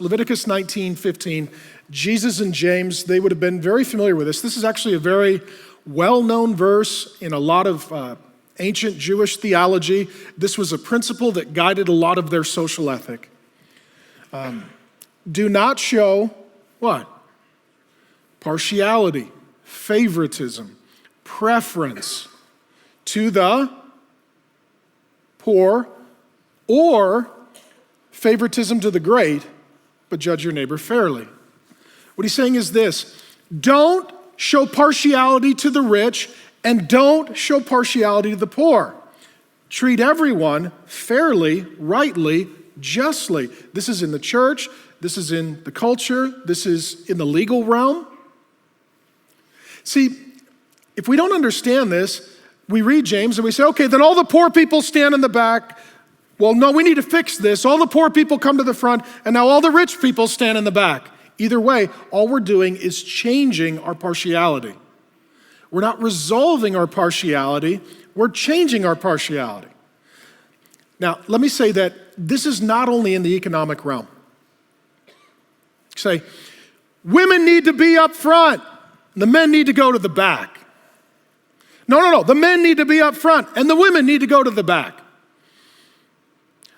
Leviticus 19:15, Jesus and James, they would have been very familiar with this. This is actually a very well-known verse in a lot of ancient Jewish theology. This was a principle that guided a lot of their social ethic. Do not show what? Partiality, favoritism, preference to the poor, or favoritism to the great, but judge your neighbor fairly. What he's saying is this: don't show partiality to the rich and don't show partiality to the poor. Treat everyone fairly, rightly, justly. This is in the church, this is in the culture, this is in the legal realm. See, if we don't understand this, we read James and we say, okay, then all the poor people stand in the back. Well, no, we need to fix this. All the poor people come to the front, and now all the rich people stand in the back. Either way, all we're doing is changing our partiality. We're not resolving our partiality, we're changing our partiality. Now, let me say that this is not only in the economic realm. Say, women need to be up front, the men need to go to the back. No, the men need to be up front, and the women need to go to the back.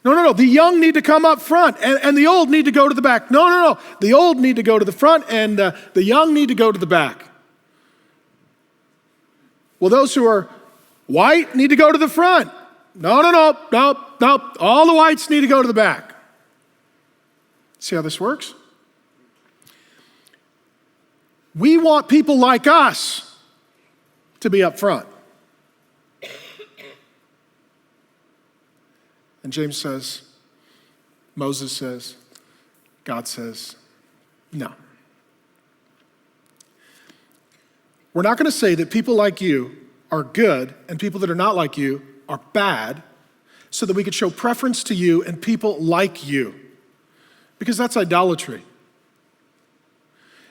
No, the young need to come up front, and the old need to go to the back. No, the old need to go to the front, and the young need to go to the back. Well, those who are white need to go to the front. No, all the whites need to go to the back. See how this works? We want people like us to be up front. And James says, Moses says, God says, no. We're not going to say that people like you are good and people that are not like you are bad so that we could show preference to you and people like you. Because that's idolatry.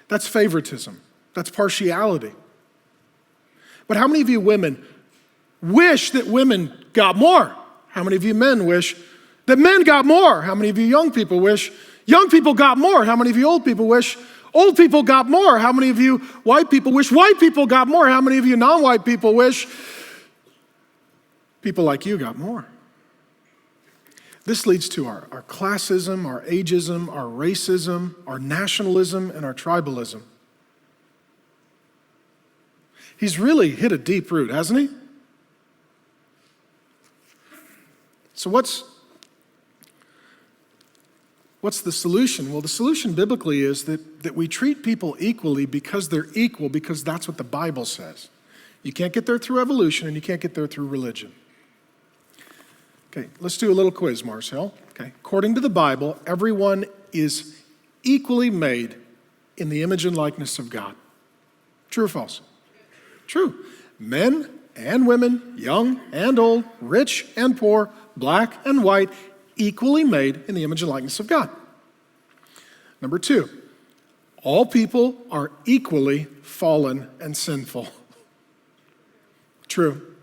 That's favoritism. That's partiality. But how many of you women wish that women got more? How many of you men wish that men got more? How many of you young people wish young people got more? How many of you old people wish old people got more? How many of you white people wish white people got more? How many of you non-white people wish people like you got more? This leads to our classism, our ageism, our racism, our nationalism, and our tribalism. He's really hit a deep root, hasn't he? So what's the solution? Well, the solution biblically is that we treat people equally because they're equal, because that's what the Bible says. You can't get there through evolution, and you can't get there through religion. Okay, let's do a little quiz, Marcel. Okay, according to the Bible, everyone is equally made in the image and likeness of God. True or false? True. Men and women, young and old, rich and poor, black and white, equally made in the image and likeness of God. Number two, all people are equally fallen and sinful. True.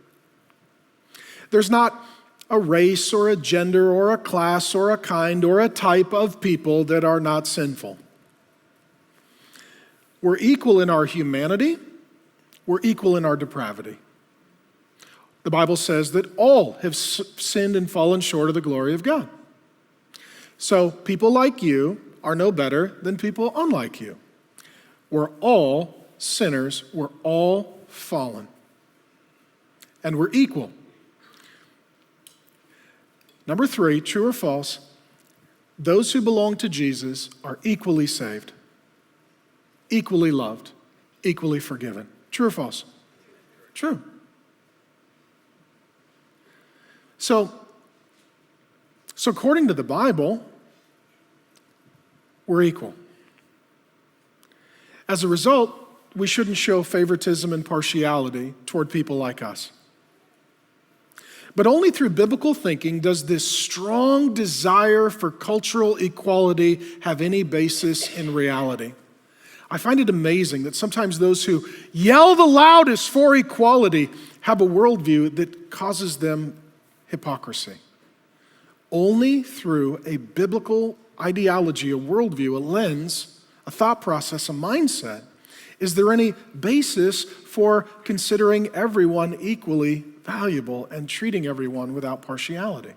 There's not a race or a gender or a class or a kind or a type of people that are not sinful. We're equal in our humanity. We're equal in our depravity. The Bible says that all have sinned and fallen short of the glory of God. So people like you are no better than people unlike you. We're all sinners. We're all fallen. And we're equal. Number three, true or false, those who belong to Jesus are equally saved, equally loved, equally forgiven. True or false? True. So according to the Bible, we're equal. As a result, we shouldn't show favoritism and partiality toward people like us. But only through biblical thinking does this strong desire for cultural equality have any basis in reality. I find it amazing that sometimes those who yell the loudest for equality have a worldview that causes them hypocrisy. Only through a biblical ideology, a worldview, a lens, a thought process, a mindset? Is there any basis for considering everyone equally valuable and treating everyone without partiality?